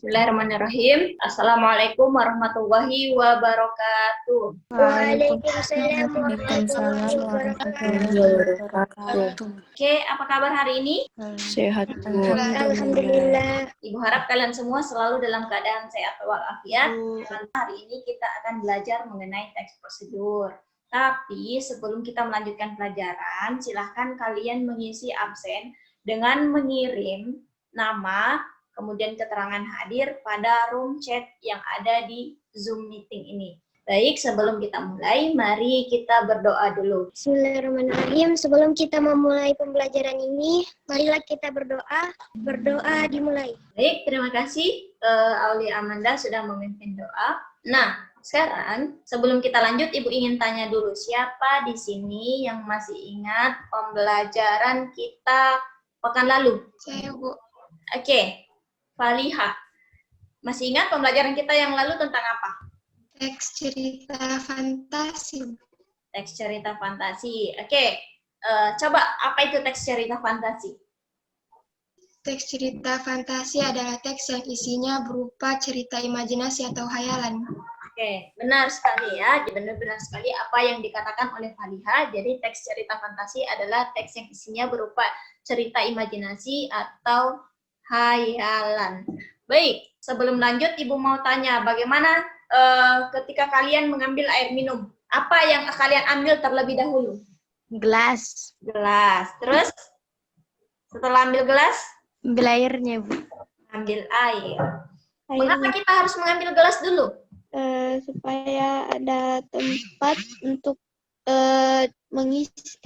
Bismillahirrahmanirrahim. Assalamualaikum warahmatullahi wabarakatuh. Waalaikumsalam warahmatullahi wabarakatuh. Oke, apa kabar hari ini? Sehat, Bu. Alhamdulillah. Ibu harap kalian semua selalu dalam keadaan sehat walafiat. Hari ini kita akan belajar mengenai teks prosedur. Tapi sebelum kita melanjutkan pelajaran, silahkan kalian mengisi absen dengan mengirim nama, kemudian keterangan hadir pada room chat yang ada di Zoom meeting ini. Baik, sebelum kita mulai, mari kita berdoa dulu. Bismillahirrahmanirrahim. Sebelum kita memulai pembelajaran ini, marilah kita berdoa. Berdoa dimulai. Baik, terima kasih Aulia Amanda sudah memimpin doa. Nah, sekarang sebelum kita lanjut, Ibu ingin tanya dulu, siapa di sini yang masih ingat pembelajaran kita pekan lalu? Saya, Bu. Oke, Faliha. Masih ingat pembelajaran kita yang lalu tentang apa? Teks cerita fantasi. Teks cerita fantasi. Oke, coba apa itu teks cerita fantasi? Teks cerita fantasi adalah teks yang isinya berupa cerita imajinasi atau khayalan. Oke, benar sekali ya. Benar-benar sekali apa yang dikatakan oleh Faliha. Jadi teks cerita fantasi adalah teks yang isinya berupa cerita imajinasi atau khayalan. Baik, sebelum lanjut Ibu mau tanya bagaimana ketika kalian mengambil air minum? Apa yang kalian ambil terlebih dahulu? Gelas. Gelas. Terus setelah ambil gelas? Ambil airnya, Bu. Ambil air. Mengapa kita harus mengambil gelas dulu? Supaya ada tempat untuk mengisi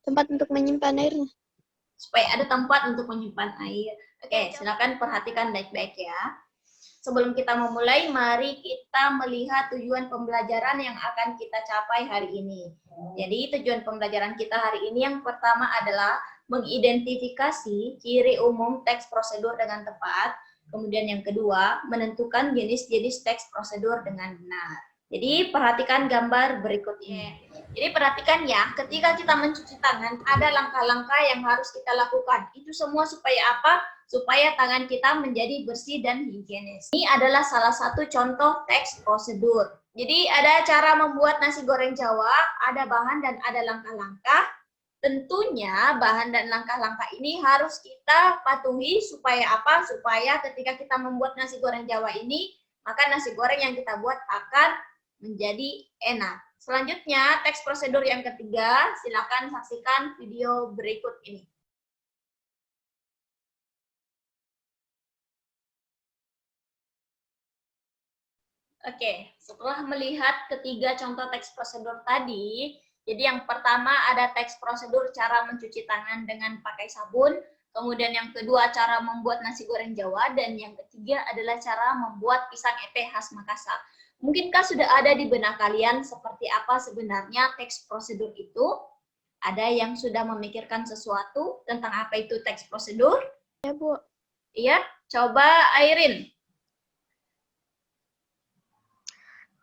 tempat untuk menyimpan airnya. Supaya ada tempat untuk menyimpan air. Oke, silakan perhatikan baik-baik ya. Sebelum kita memulai, mari kita melihat tujuan pembelajaran yang akan kita capai hari ini. Jadi tujuan pembelajaran kita hari ini yang pertama adalah mengidentifikasi ciri umum teks prosedur dengan tepat. Kemudian yang kedua, menentukan jenis-jenis teks prosedur dengan benar. Jadi perhatikan gambar berikut ini. Jadi perhatikan ya, ketika kita mencuci tangan, ada langkah-langkah yang harus kita lakukan. Itu semua supaya apa? Supaya tangan kita menjadi bersih dan higienis. Ini adalah salah satu contoh teks prosedur. Jadi ada cara membuat nasi goreng Jawa, ada bahan dan ada langkah-langkah. Tentunya bahan dan langkah-langkah ini harus kita patuhi supaya apa? Supaya ketika kita membuat nasi goreng Jawa ini, maka nasi goreng yang kita buat akan menjadi enak. Selanjutnya, teks prosedur yang ketiga, silakan saksikan video berikut ini. Oke, setelah melihat ketiga contoh teks prosedur tadi, jadi yang pertama ada teks prosedur cara mencuci tangan dengan pakai sabun, kemudian yang kedua cara membuat nasi goreng Jawa, dan yang ketiga adalah cara membuat pisang ete khas Makassar. Mungkinkah sudah ada di benak kalian seperti apa sebenarnya teks prosedur itu? Ada yang sudah memikirkan sesuatu tentang apa itu teks prosedur? Ya, Bu. Iya, coba Airin.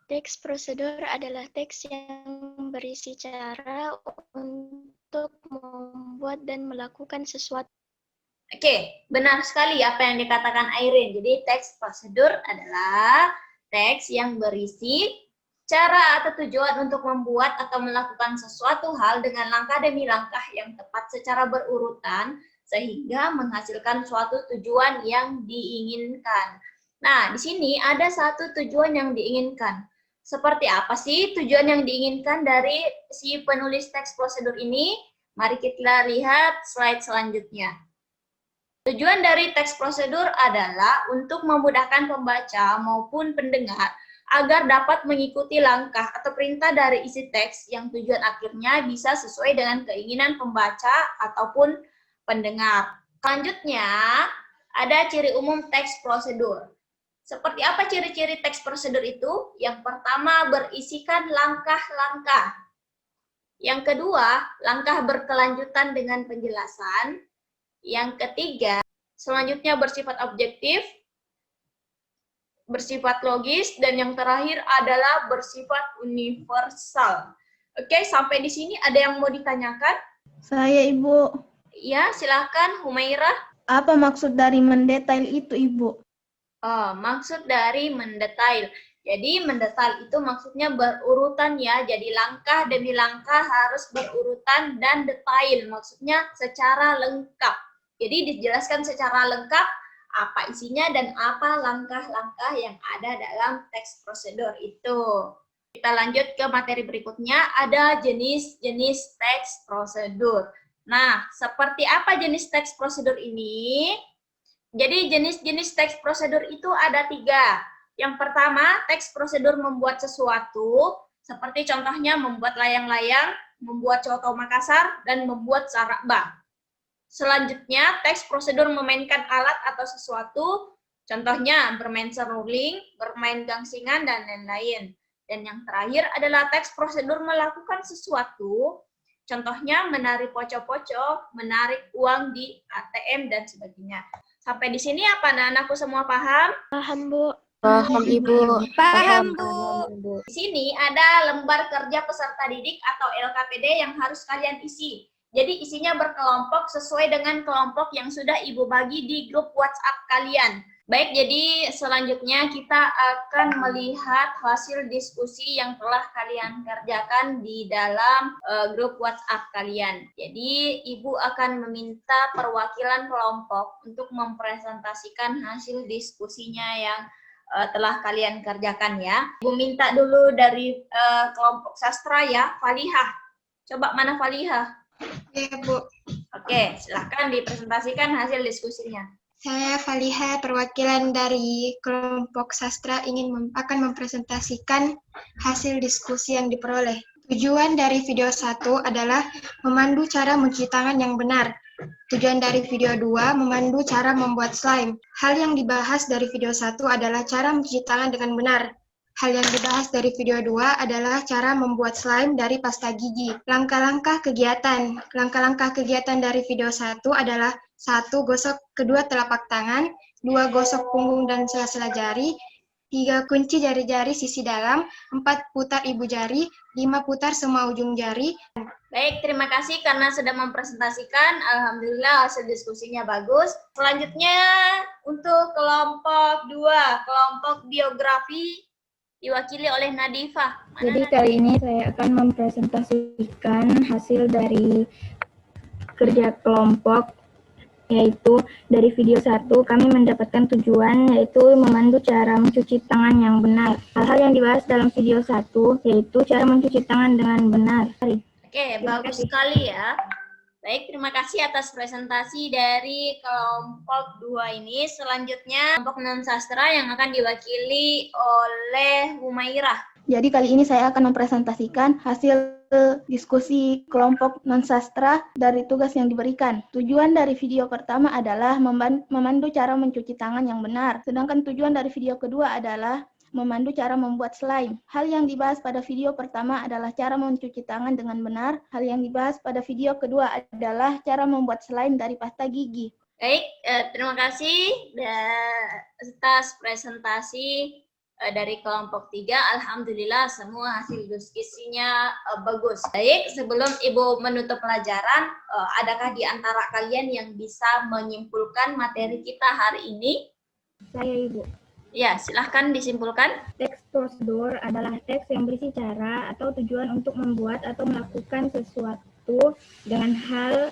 Teks prosedur adalah teks yang berisi cara untuk membuat dan melakukan sesuatu. Oke, benar sekali apa yang dikatakan Airin. Jadi teks prosedur adalah teks yang berisi cara atau tujuan untuk membuat atau melakukan sesuatu hal dengan langkah demi langkah yang tepat secara berurutan sehingga menghasilkan suatu tujuan yang diinginkan. Nah, di sini ada satu tujuan yang diinginkan. Seperti apa sih tujuan yang diinginkan dari si penulis teks prosedur ini? Mari kita lihat slide selanjutnya. Tujuan dari teks prosedur adalah untuk memudahkan pembaca maupun pendengar agar dapat mengikuti langkah atau perintah dari isi teks yang tujuan akhirnya bisa sesuai dengan keinginan pembaca ataupun pendengar. Selanjutnya, ada ciri umum teks prosedur. Seperti apa ciri-ciri teks prosedur itu? Yang pertama, berisikan langkah-langkah. Yang kedua, langkah berkelanjutan dengan penjelasan. Yang ketiga, selanjutnya bersifat objektif, bersifat logis, dan yang terakhir adalah bersifat universal. Oke, sampai di sini ada yang mau ditanyakan? Saya, Ibu. Ya, silakan Humairah. Apa maksud dari mendetail itu, Ibu? Oh, maksud dari mendetail. Jadi mendetail itu maksudnya berurutan ya. Jadi langkah demi langkah harus berurutan dan detail. Maksudnya secara lengkap. Jadi dijelaskan secara lengkap apa isinya dan apa langkah-langkah yang ada dalam teks prosedur itu. Kita lanjut ke materi berikutnya. Ada jenis-jenis teks prosedur. Nah, seperti apa jenis teks prosedur ini? Jadi jenis-jenis teks prosedur itu ada 3. Yang pertama, teks prosedur membuat sesuatu, seperti contohnya membuat layang-layang, membuat coto Makassar, dan membuat sarabah. Selanjutnya, teks prosedur memainkan alat atau sesuatu, contohnya bermain seruling, bermain gangsingan, dan lain-lain. Dan yang terakhir adalah teks prosedur melakukan sesuatu, contohnya menarik poco-poco, menarik uang di ATM, dan sebagainya. Sampai di sini apa anak-anakku semua paham? Paham, Bu. Paham, Ibu. Paham, Bu. Di sini ada lembar kerja peserta didik atau LKPD yang harus kalian isi. Jadi isinya berkelompok sesuai dengan kelompok yang sudah Ibu bagi di grup WhatsApp kalian. Baik, jadi selanjutnya kita akan melihat hasil diskusi yang telah kalian kerjakan di dalam grup WhatsApp kalian. Jadi, Ibu akan meminta perwakilan kelompok untuk mempresentasikan hasil diskusinya yang telah kalian kerjakan ya. Ibu minta dulu dari kelompok sastra ya, Falihah. Coba mana Falihah? Ya, Bu. Oke, silahkan dipresentasikan hasil diskusinya. Saya Faliha, perwakilan dari kelompok sastra akan mempresentasikan hasil diskusi yang diperoleh. Tujuan dari video 1 adalah memandu cara mencuci tangan yang benar. Tujuan dari video 2, memandu cara membuat slime. Hal yang dibahas dari video 1 adalah cara mencuci tangan dengan benar. Hal yang dibahas dari video 2 adalah cara membuat slime dari pasta gigi. Langkah-langkah kegiatan. Langkah-langkah kegiatan dari video 1 adalah 1. Gosok kedua telapak tangan, 2. Gosok punggung dan sela-sela jari, 3. Kunci jari-jari sisi dalam, 4. Putar ibu jari, 5. Putar semua ujung jari. Baik, terima kasih karena sudah mempresentasikan. Alhamdulillah hasil diskusinya bagus. Selanjutnya untuk kelompok 2, kelompok biografi diwakili oleh Nadifah. Jadi kali ini saya akan mempresentasikan hasil dari kerja kelompok, yaitu dari video 1 kami mendapatkan tujuan yaitu memandu cara mencuci tangan yang benar. Hal-hal yang dibahas dalam video 1 yaitu cara mencuci tangan dengan benar. Oke, bagus sekali ya. Baik, terima kasih atas presentasi dari kelompok 2 ini. Selanjutnya kelompok non-sastra yang akan diwakili oleh Humairah. Jadi kali ini saya akan mempresentasikan hasil diskusi kelompok non-sastra dari tugas yang diberikan. Tujuan dari video pertama adalah memandu cara mencuci tangan yang benar. Sedangkan tujuan dari video kedua adalah memandu cara membuat slime. Hal yang dibahas pada video pertama adalah cara mencuci tangan dengan benar. Hal yang dibahas pada video kedua adalah cara membuat slime dari pasta gigi. Baik, terima kasih atas presentasi dari kelompok 3. Alhamdulillah semua hasil diskusinya bagus. Baik, sebelum Ibu menutup pelajaran, adakah di antara kalian yang bisa menyimpulkan materi kita hari ini? Saya Ibu. Ya, silahkan disimpulkan. Teks prosedur adalah teks yang berisi cara atau tujuan untuk membuat atau melakukan sesuatu dengan hal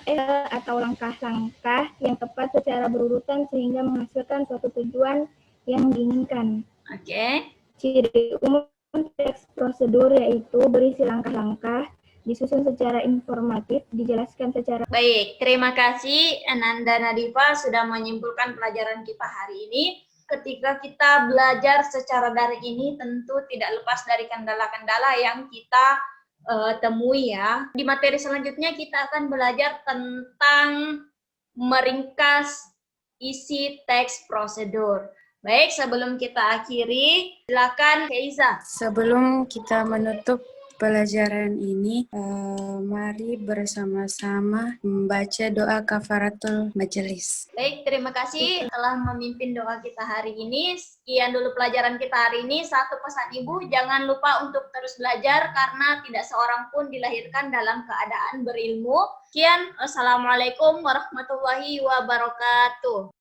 atau langkah-langkah yang tepat secara berurutan sehingga menghasilkan suatu tujuan yang diinginkan. Oke. Ciri umum teks prosedur yaitu berisi langkah-langkah, disusun secara informatif, dijelaskan secara... Baik, terima kasih Ananda Nadifa sudah menyimpulkan pelajaran kita hari ini. Ketika kita belajar secara daring ini tentu tidak lepas dari kendala-kendala yang kita temui ya. Di materi selanjutnya kita akan belajar tentang meringkas isi teks prosedur. Baik, sebelum kita akhiri, silakan Keiza. Sebelum kita menutup pelajaran ini, mari bersama-sama membaca doa kafaratul majelis. Baik, terima kasih telah memimpin doa kita hari ini. Sekian dulu pelajaran kita hari ini. Satu pesan Ibu, jangan lupa untuk terus belajar karena tidak seorang pun dilahirkan dalam keadaan berilmu. Sekian, wassalamualaikum warahmatullahi wabarakatuh.